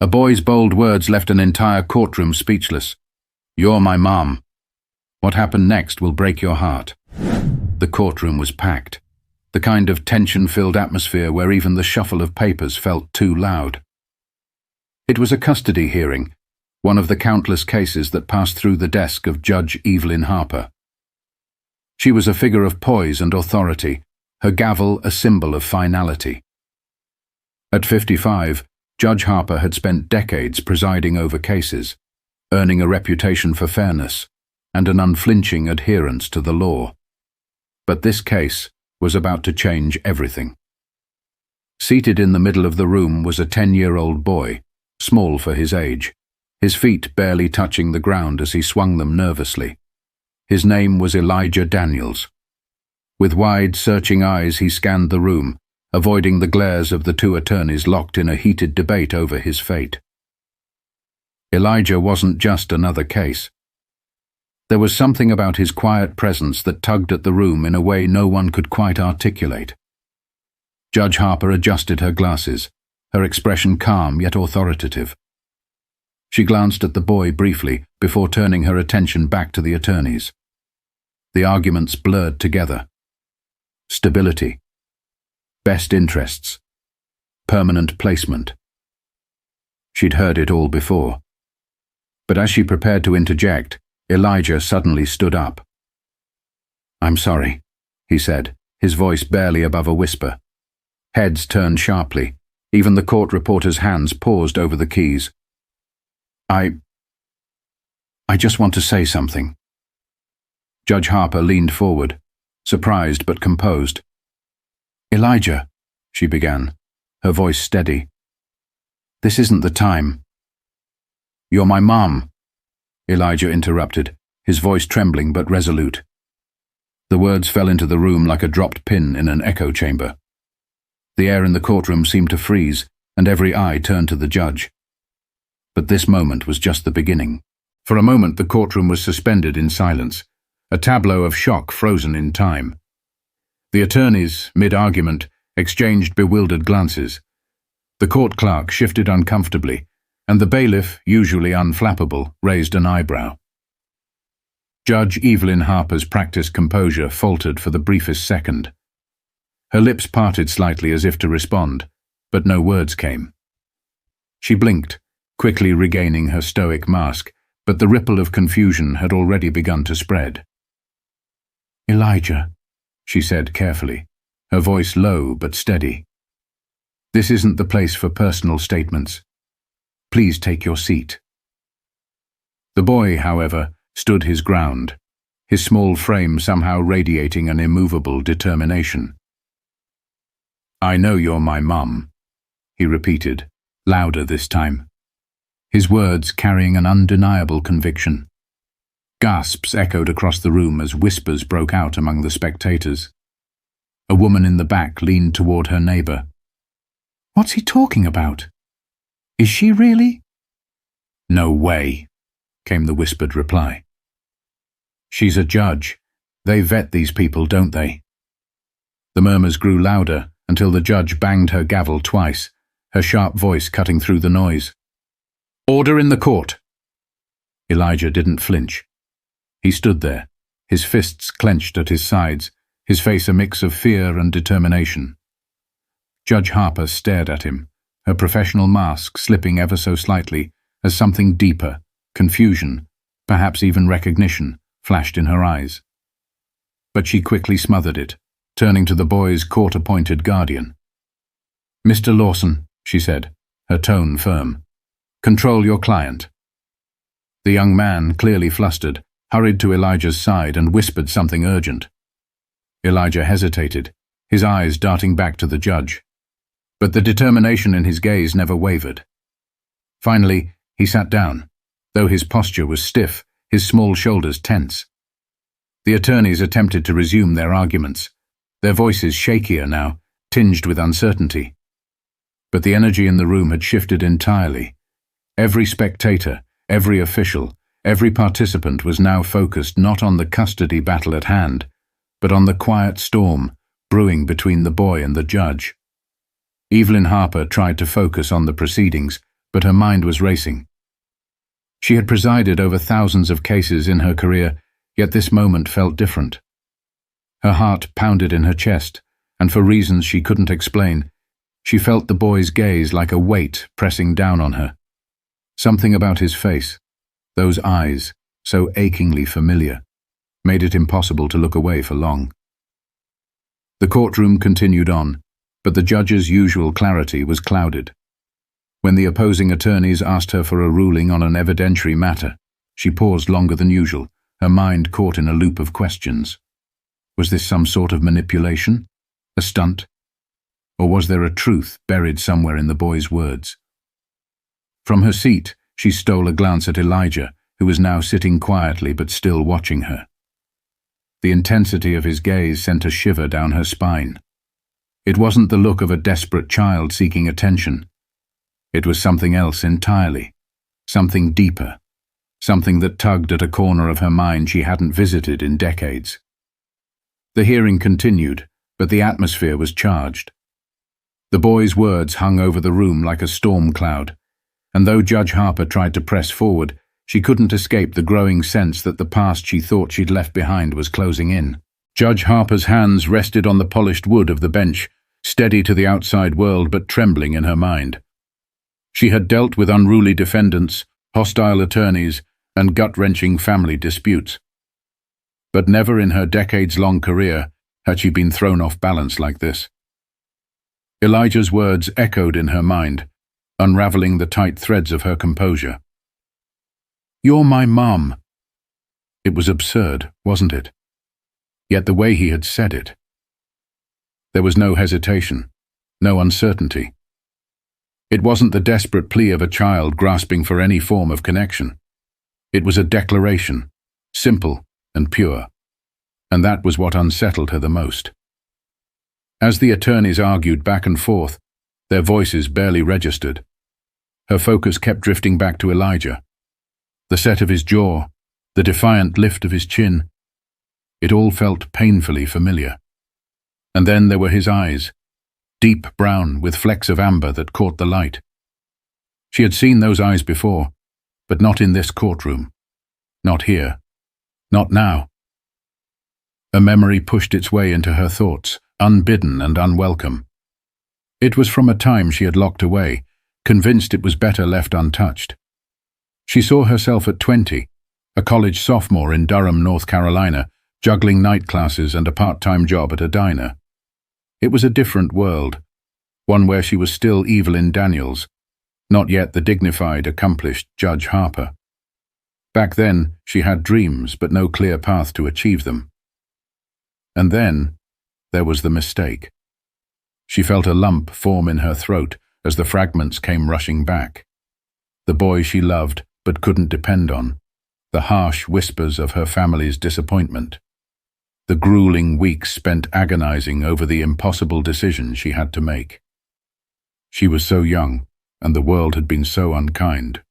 A boy's bold words left an entire courtroom speechless. "You're my mom. What happened next will break your heart." The courtroom was packed, the kind of tension-filled atmosphere where even the shuffle of papers felt too loud. It was a custody hearing, one of the countless cases that passed through the desk of Judge Evelyn Harper. She was a figure of poise and authority, her gavel a symbol of finality. At 55, Judge Harper had spent decades presiding over cases, earning a reputation for fairness and an unflinching adherence to the law. But this case was about to change everything. Seated in the middle of the room was a 10-year-old boy, small for his age, his feet barely touching the ground as he swung them nervously. His name was Elijah Daniels. With wide, searching eyes he scanned the room, avoiding the glares of the two attorneys locked in a heated debate over his fate. Elijah wasn't just another case. There was something about his quiet presence that tugged at the room in a way no one could quite articulate. Judge Harper adjusted her glasses, her expression calm yet authoritative. She glanced at the boy briefly before turning her attention back to the attorneys. The arguments blurred together. Stability, best interests, permanent placement. She'd heard it all before. But as she prepared to interject, Elijah suddenly stood up. "I'm sorry," he said, his voice barely above a whisper. Heads turned sharply. Even the court reporter's hands paused over the keys. I just want to say something." Judge Harper leaned forward, surprised but composed. "Elijah," she began, her voice steady. "This isn't the time." "You're my mom," Elijah interrupted, his voice trembling but resolute. The words fell into the room like a dropped pin in an echo chamber. The air in the courtroom seemed to freeze, and every eye turned to the judge. But this moment was just the beginning. For a moment the courtroom was suspended in silence, a tableau of shock frozen in time. The attorneys, mid-argument, exchanged bewildered glances. The court clerk shifted uncomfortably, and the bailiff, usually unflappable, raised an eyebrow. Judge Evelyn Harper's practiced composure faltered for the briefest second. Her lips parted slightly as if to respond, but no words came. She blinked, quickly regaining her stoic mask, but the ripple of confusion had already begun to spread. "Elijah," she said carefully, her voice low but steady. "This isn't the place for personal statements. Please take your seat." The boy, however, stood his ground, his small frame somehow radiating an immovable determination. "I know you're my mum," he repeated, louder this time, his words carrying an undeniable conviction. Gasps echoed across the room as whispers broke out among the spectators. A woman in the back leaned toward her neighbor. "What's he talking about? Is she really?" "No way," came the whispered reply. "She's a judge. They vet these people, don't they?" The murmurs grew louder until the judge banged her gavel twice, her sharp voice cutting through the noise. "Order in the court." Elijah didn't flinch. He stood there, his fists clenched at his sides, his face a mix of fear and determination. Judge Harper stared at him, her professional mask slipping ever so slightly as something deeper, confusion, perhaps even recognition, flashed in her eyes. But she quickly smothered it, turning to the boy's court-appointed guardian. "Mr. Lawson," she said, her tone firm, "control your client." The young man, clearly flustered, hurried to Elijah's side and whispered something urgent. Elijah hesitated, his eyes darting back to the judge. But the determination in his gaze never wavered. Finally, he sat down, though his posture was stiff, his small shoulders tense. The attorneys attempted to resume their arguments, their voices shakier now, tinged with uncertainty. But the energy in the room had shifted entirely. Every spectator, every official, every participant was now focused not on the custody battle at hand, but on the quiet storm brewing between the boy and the judge. Evelyn Harper tried to focus on the proceedings, but her mind was racing. She had presided over thousands of cases in her career, yet this moment felt different. Her heart pounded in her chest, and for reasons she couldn't explain, she felt the boy's gaze like a weight pressing down on her. Something about his face, those eyes, so achingly familiar, made it impossible to look away for long. The courtroom continued on, but the judge's usual clarity was clouded. When the opposing attorneys asked her for a ruling on an evidentiary matter, she paused longer than usual, her mind caught in a loop of questions. Was this some sort of manipulation? A stunt? Or was there a truth buried somewhere in the boy's words? From her seat, she stole a glance at Elijah, who was now sitting quietly but still watching her. The intensity of his gaze sent a shiver down her spine. It wasn't the look of a desperate child seeking attention. It was something else entirely, something deeper, something that tugged at a corner of her mind she hadn't visited in decades. The hearing continued, but the atmosphere was charged. The boy's words hung over the room like a storm cloud, and though Judge Harper tried to press forward, she couldn't escape the growing sense that the past she thought she'd left behind was closing in. Judge Harper's hands rested on the polished wood of the bench, steady to the outside world but trembling in her mind. She had dealt with unruly defendants, hostile attorneys, and gut-wrenching family disputes. But never in her decades-long career had she been thrown off balance like this. Elijah's words echoed in her mind, unraveling the tight threads of her composure. "You're my mom." It was absurd, wasn't it? Yet the way he had said it. There was no hesitation, no uncertainty. It wasn't the desperate plea of a child grasping for any form of connection. It was a declaration, simple and pure, and that was what unsettled her the most. As the attorneys argued back and forth, their voices barely registered. Her focus kept drifting back to Elijah. The set of his jaw, the defiant lift of his chin. It all felt painfully familiar. And then there were his eyes, deep brown with flecks of amber that caught the light. She had seen those eyes before, but not in this courtroom. Not here. Not now. A memory pushed its way into her thoughts, unbidden and unwelcome. It was from a time she had locked away, convinced it was better left untouched. She saw herself at 20, a college sophomore in Durham, North Carolina, juggling night classes and a part-time job at a diner. It was a different world, one where she was still Evelyn Daniels, not yet the dignified, accomplished Judge Harper. Back then, she had dreams, but no clear path to achieve them. And then, there was the mistake. She felt a lump form in her throat as the fragments came rushing back. The boy she loved but couldn't depend on, the harsh whispers of her family's disappointment, the grueling weeks spent agonizing over the impossible decision she had to make. She was so young, and the world had been so unkind.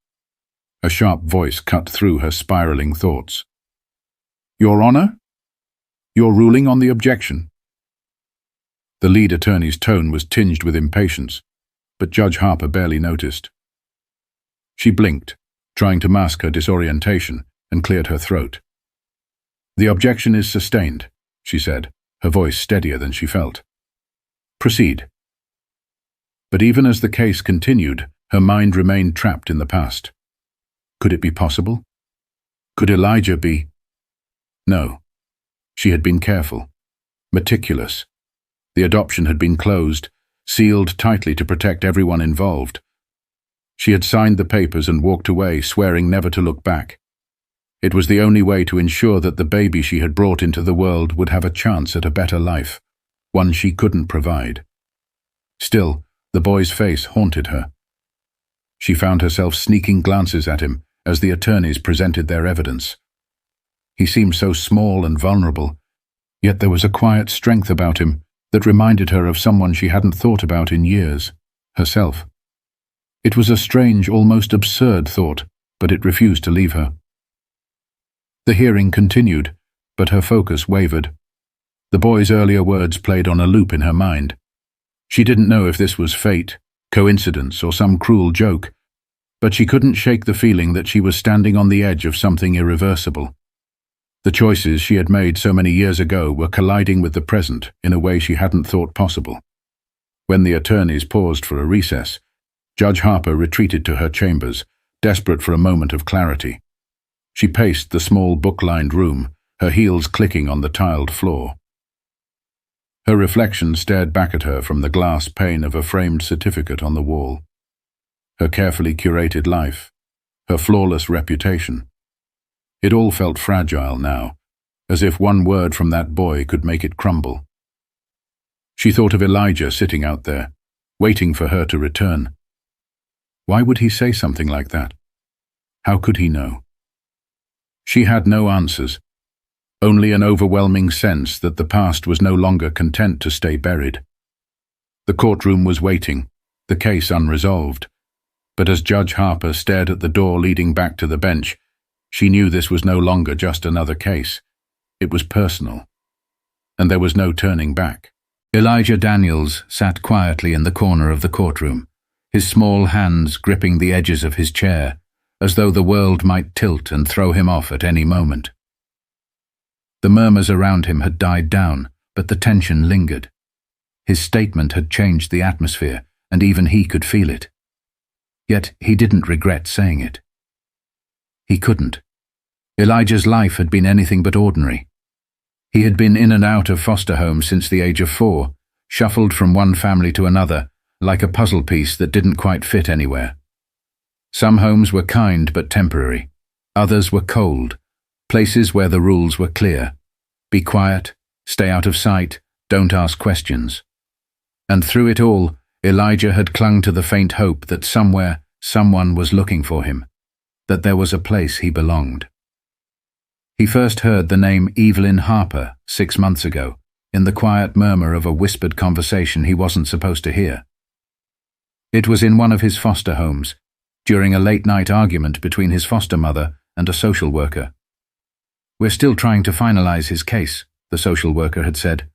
A sharp voice cut through her spiraling thoughts. "Your Honor? You're ruling on the objection." The lead attorney's tone was tinged with impatience, but Judge Harper barely noticed. She blinked, trying to mask her disorientation, and cleared her throat. "The objection is sustained," she said, her voice steadier than she felt. "Proceed." But even as the case continued, her mind remained trapped in the past. Could it be possible? Could Elijah be? No. She had been careful, meticulous. The adoption had been closed, sealed tightly to protect everyone involved. She had signed the papers and walked away, swearing never to look back. It was the only way to ensure that the baby she had brought into the world would have a chance at a better life, one she couldn't provide. Still, the boy's face haunted her. She found herself sneaking glances at him as the attorneys presented their evidence. He seemed so small and vulnerable, yet there was a quiet strength about him that reminded her of someone she hadn't thought about in years, herself. It was a strange, almost absurd thought, but it refused to leave her. The hearing continued, but her focus wavered. The boy's earlier words played on a loop in her mind. She didn't know if this was fate, coincidence, or some cruel joke, but she couldn't shake the feeling that she was standing on the edge of something irreversible. The choices she had made so many years ago were colliding with the present in a way she hadn't thought possible. When the attorneys paused for a recess, Judge Harper retreated to her chambers, desperate for a moment of clarity. She paced the small book-lined room, her heels clicking on the tiled floor. Her reflection stared back at her from the glass pane of a framed certificate on the wall. Her carefully curated life, her flawless reputation. It all felt fragile now, as if one word from that boy could make it crumble. She thought of Elijah sitting out there, waiting for her to return. Why would he say something like that? How could he know? She had no answers, only an overwhelming sense that the past was no longer content to stay buried. The courtroom was waiting, the case unresolved, but as Judge Harper stared at the door leading back to the bench, she knew this was no longer just another case. It was personal, and there was no turning back. Elijah Daniels sat quietly in the corner of the courtroom, his small hands gripping the edges of his chair, as though the world might tilt and throw him off at any moment. The murmurs around him had died down, but the tension lingered. His statement had changed the atmosphere, and even he could feel it. Yet he didn't regret saying it. He couldn't. Elijah's life had been anything but ordinary. He had been in and out of foster homes since the age of 4, shuffled from one family to another, like a puzzle piece that didn't quite fit anywhere. Some homes were kind but temporary. Others were cold, places where the rules were clear. Be quiet, stay out of sight, don't ask questions. And through it all, Elijah had clung to the faint hope that somewhere, someone was looking for him, that there was a place he belonged. He first heard the name Evelyn Harper 6 months ago, in the quiet murmur of a whispered conversation he wasn't supposed to hear. It was in one of his foster homes, during a late-night argument between his foster mother and a social worker. "We're still trying to finalize his case," the social worker had said.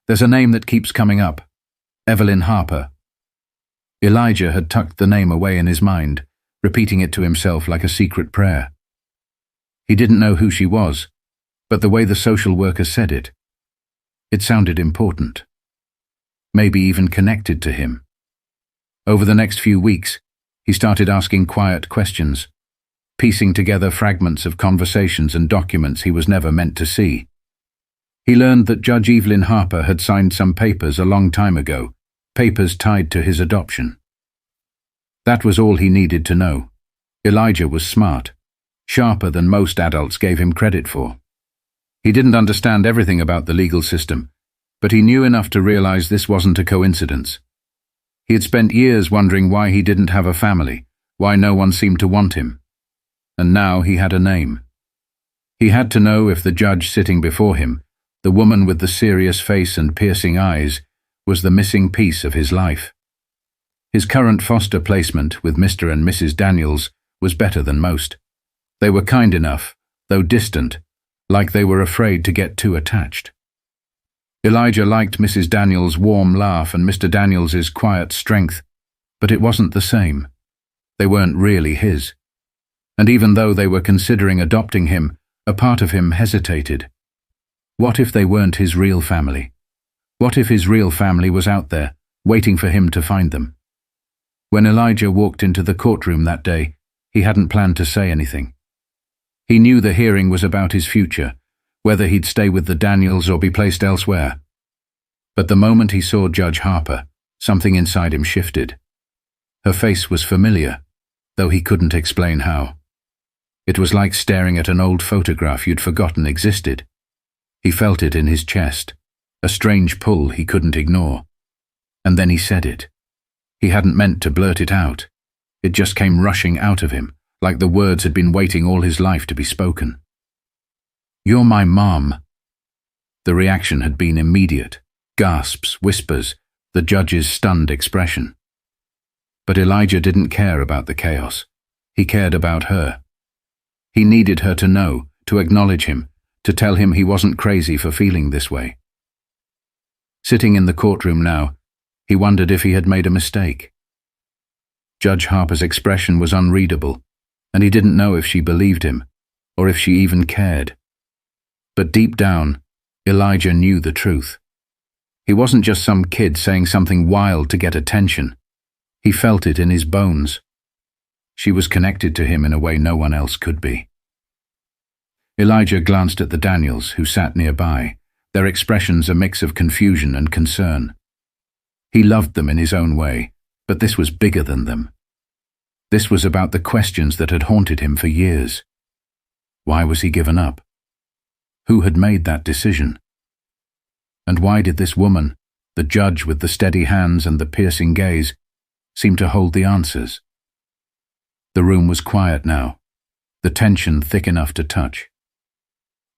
"There's a name that keeps coming up. Evelyn Harper." Elijah had tucked the name away in his mind, repeating it to himself like a secret prayer. He didn't know who she was, but the way the social worker said it sounded important. Maybe even connected to him. Over the next few weeks, he started asking quiet questions, piecing together fragments of conversations and documents he was never meant to see. He learned that Judge Evelyn Harper had signed some papers a long time ago, papers tied to his adoption. That was all he needed to know. Elijah was smart, sharper than most adults gave him credit for. He didn't understand everything about the legal system, but he knew enough to realize this wasn't a coincidence. He had spent years wondering why he didn't have a family, why no one seemed to want him. And now he had a name. He had to know if the judge sitting before him, the woman with the serious face and piercing eyes, was the missing piece of his life. His current foster placement with Mr. and Mrs. Daniels was better than most. They were kind enough, though distant, like they were afraid to get too attached. Elijah liked Mrs. Daniels' warm laugh and Mr. Daniels' quiet strength, but it wasn't the same. They weren't really his. And even though they were considering adopting him, a part of him hesitated. What if they weren't his real family? What if his real family was out there, waiting for him to find them? When Elijah walked into the courtroom that day, he hadn't planned to say anything. He knew the hearing was about his future, whether he'd stay with the Daniels or be placed elsewhere. But the moment he saw Judge Harper, something inside him shifted. Her face was familiar, though he couldn't explain how. It was like staring at an old photograph you'd forgotten existed. He felt it in his chest, a strange pull he couldn't ignore. And then he said it. He hadn't meant to blurt it out. It just came rushing out of him, like the words had been waiting all his life to be spoken. "You're my mom." The reaction had been immediate. Gasps, whispers, the judge's stunned expression. But Elijah didn't care about the chaos. He cared about her. He needed her to know, to acknowledge him, to tell him he wasn't crazy for feeling this way. Sitting in the courtroom now, he wondered if he had made a mistake. Judge Harper's expression was unreadable, and he didn't know if she believed him, or if she even cared. But deep down, Elijah knew the truth. He wasn't just some kid saying something wild to get attention. He felt it in his bones. She was connected to him in a way no one else could be. Elijah glanced at the Daniels, who sat nearby, their expressions a mix of confusion and concern. He loved them in his own way, but this was bigger than them. This was about the questions that had haunted him for years. Why was he given up? Who had made that decision? And why did this woman, the judge with the steady hands and the piercing gaze, seem to hold the answers? The room was quiet now, the tension thick enough to touch.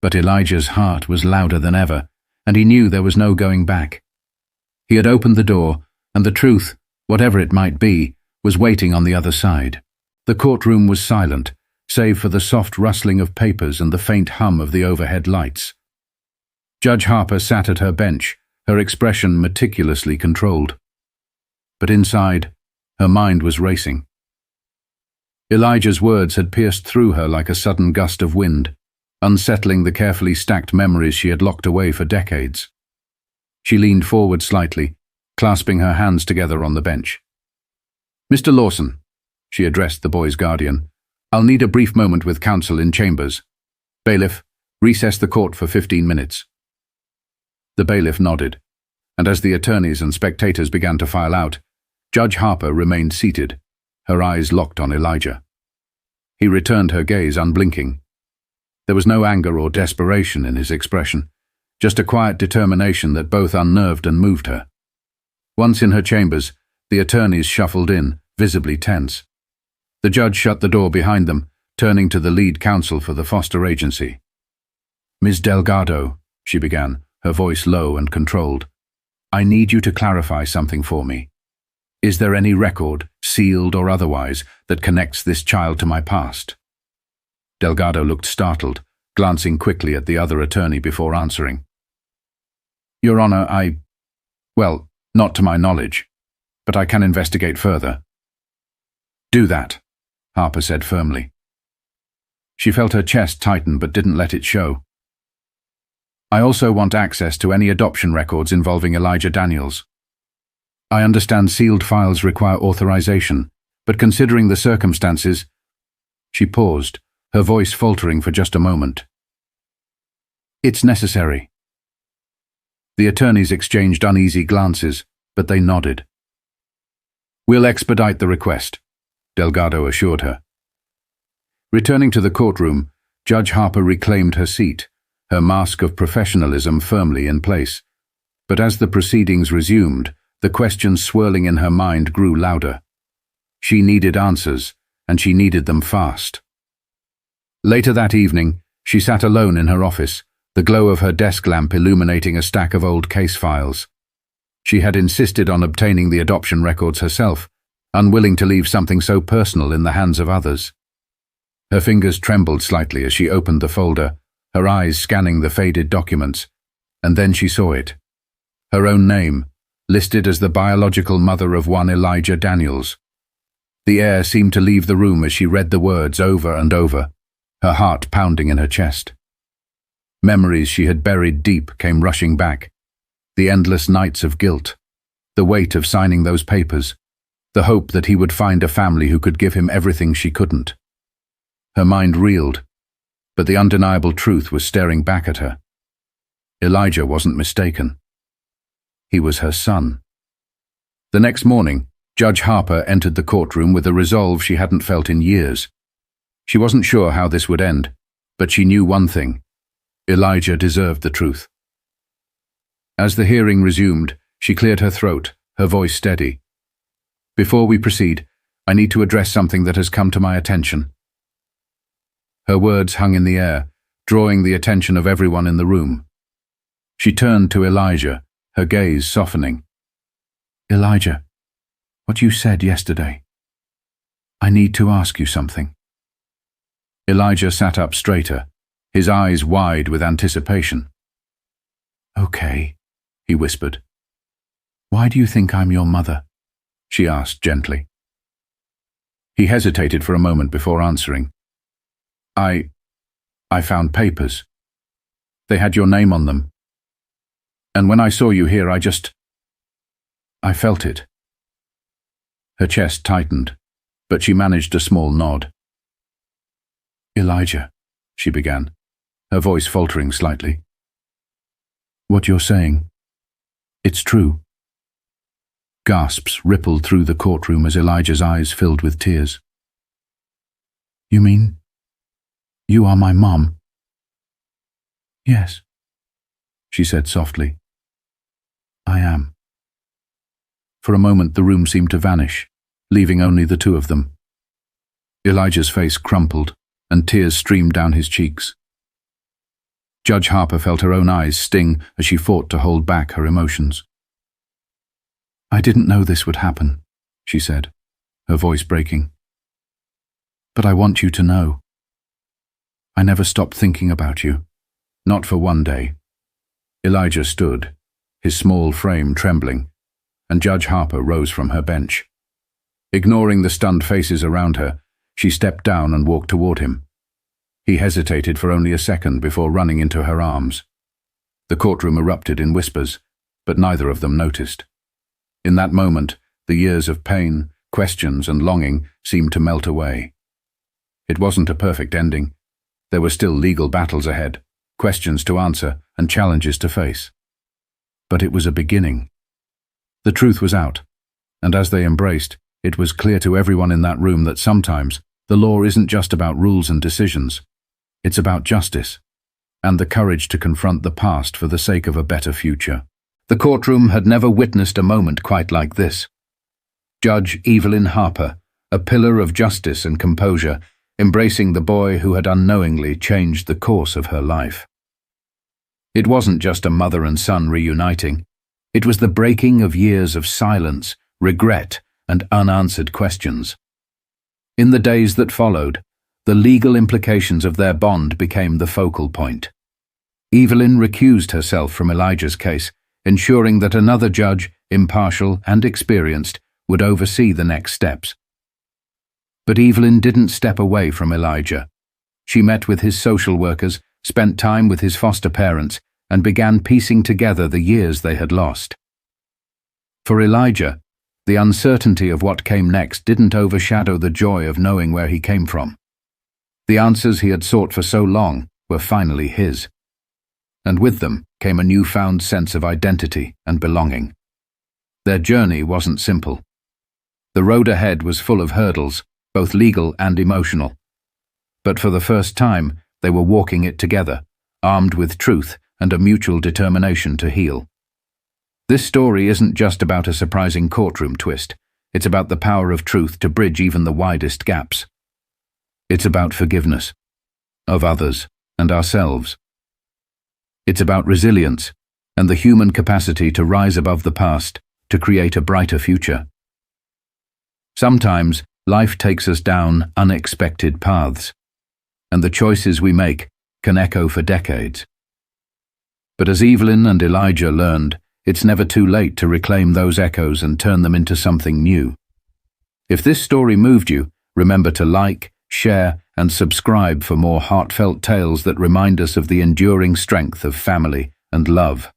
But Elijah's heart was louder than ever, and he knew there was no going back. He had opened the door, and the truth, whatever it might be, was waiting on the other side. The courtroom was silent, save for the soft rustling of papers and the faint hum of the overhead lights. Judge Harper sat at her bench, her expression meticulously controlled. But inside, her mind was racing. Elijah's words had pierced through her like a sudden gust of wind, unsettling the carefully stacked memories she had locked away for decades. She leaned forward slightly, clasping her hands together on the bench. "Mr. Lawson," she addressed the boy's guardian, "I'll need a brief moment with counsel in chambers. Bailiff, recess the court for 15 minutes. The bailiff nodded, and as the attorneys and spectators began to file out, Judge Harper remained seated, her eyes locked on Elijah. He returned her gaze unblinking. There was no anger or desperation in his expression, just a quiet determination that both unnerved and moved her. Once in her chambers, the attorneys shuffled in, visibly tense. The judge shut the door behind them, turning to the lead counsel for the foster agency. "Ms. Delgado," she began, her voice low and controlled, "I need you to clarify something for me. Is there any record, sealed or otherwise, that connects this child to my past?" Delgado looked startled, glancing quickly at the other attorney before answering. "Your Honor, well, not to my knowledge, but I can investigate further." "Do that," Harper said firmly. She felt her chest tighten but didn't let it show. "I also want access to any adoption records involving Elijah Daniels. I understand sealed files require authorization, but considering the circumstances—" She paused, her voice faltering for just a moment. "It's necessary." The attorneys exchanged uneasy glances, but they nodded. "We'll expedite the request," Delgado assured her. Returning to the courtroom, Judge Harper reclaimed her seat, her mask of professionalism firmly in place. But as the proceedings resumed, the questions swirling in her mind grew louder. She needed answers, and she needed them fast. Later that evening, she sat alone in her office, the glow of her desk lamp illuminating a stack of old case files. She had insisted on obtaining the adoption records herself, unwilling to leave something so personal in the hands of others. Her fingers trembled slightly as she opened the folder, her eyes scanning the faded documents, and then she saw it. Her own name, listed as the biological mother of one Elijah Daniels. The air seemed to leave the room as she read the words over and over, her heart pounding in her chest. Memories she had buried deep came rushing back. The endless nights of guilt, the weight of signing those papers, the hope that he would find a family who could give him everything she couldn't. Her mind reeled, but the undeniable truth was staring back at her. Elijah wasn't mistaken. He was her son. The next morning, Judge Harper entered the courtroom with a resolve she hadn't felt in years. She wasn't sure how this would end, but she knew one thing: Elijah deserved the truth. As the hearing resumed, she cleared her throat, her voice steady. "Before we proceed, I need to address something that has come to my attention." Her words hung in the air, drawing the attention of everyone in the room. She turned to Elijah, her gaze softening. "Elijah, what you said yesterday. I need to ask you something." Elijah sat up straighter, his eyes wide with anticipation. "Okay," he whispered. "Why do you think I'm your mother?" she asked gently. He hesitated for a moment before answering. I found papers. They had your name on them. And when I saw you here, I felt it. Her chest tightened, but she managed a small nod. Elijah, she began, her voice faltering slightly. What you're saying, it's true. Gasps rippled through the courtroom as Elijah's eyes filled with tears. You mean, you are my mom? Yes, she said softly. I am. For a moment the room seemed to vanish, leaving only the two of them. Elijah's face crumpled, and tears streamed down his cheeks. Judge Harper felt her own eyes sting as she fought to hold back her emotions. I didn't know this would happen, she said, her voice breaking. But I want you to know. I never stopped thinking about you, not for one day. Elijah stood, his small frame trembling, and Judge Harper rose from her bench. Ignoring the stunned faces around her, she stepped down and walked toward him. He hesitated for only a second before running into her arms. The courtroom erupted in whispers, but neither of them noticed. In that moment, the years of pain, questions, and longing seemed to melt away. It wasn't a perfect ending. There were still legal battles ahead, questions to answer, and challenges to face. But it was a beginning. The truth was out, and as they embraced, it was clear to everyone in that room that sometimes the law isn't just about rules and decisions. It's about justice, and the courage to confront the past for the sake of a better future. The courtroom had never witnessed a moment quite like this. Judge Evelyn Harper, a pillar of justice and composure, embracing the boy who had unknowingly changed the course of her life. It wasn't just a mother and son reuniting. It was the breaking of years of silence, regret, and unanswered questions. In the days that followed, the legal implications of their bond became the focal point. Evelyn recused herself from Elijah's case, ensuring that another judge, impartial and experienced, would oversee the next steps. But Evelyn didn't step away from Elijah. She met with his social workers, spent time with his foster parents, and began piecing together the years they had lost. For Elijah, the uncertainty of what came next didn't overshadow the joy of knowing where he came from. The answers he had sought for so long were finally his. And with them came a newfound sense of identity and belonging. Their journey wasn't simple. The road ahead was full of hurdles, both legal and emotional. But for the first time, they were walking it together, armed with truth and a mutual determination to heal. This story isn't just about a surprising courtroom twist. It's about the power of truth to bridge even the widest gaps. It's about forgiveness, of others and ourselves. It's about resilience and the human capacity to rise above the past, to create a brighter future. Sometimes life takes us down unexpected paths, and the choices we make can echo for decades. But as Evelyn and Elijah learned, it's never too late to reclaim those echoes and turn them into something new. If this story moved you, remember to like, share, and subscribe for more heartfelt tales that remind us of the enduring strength of family and love.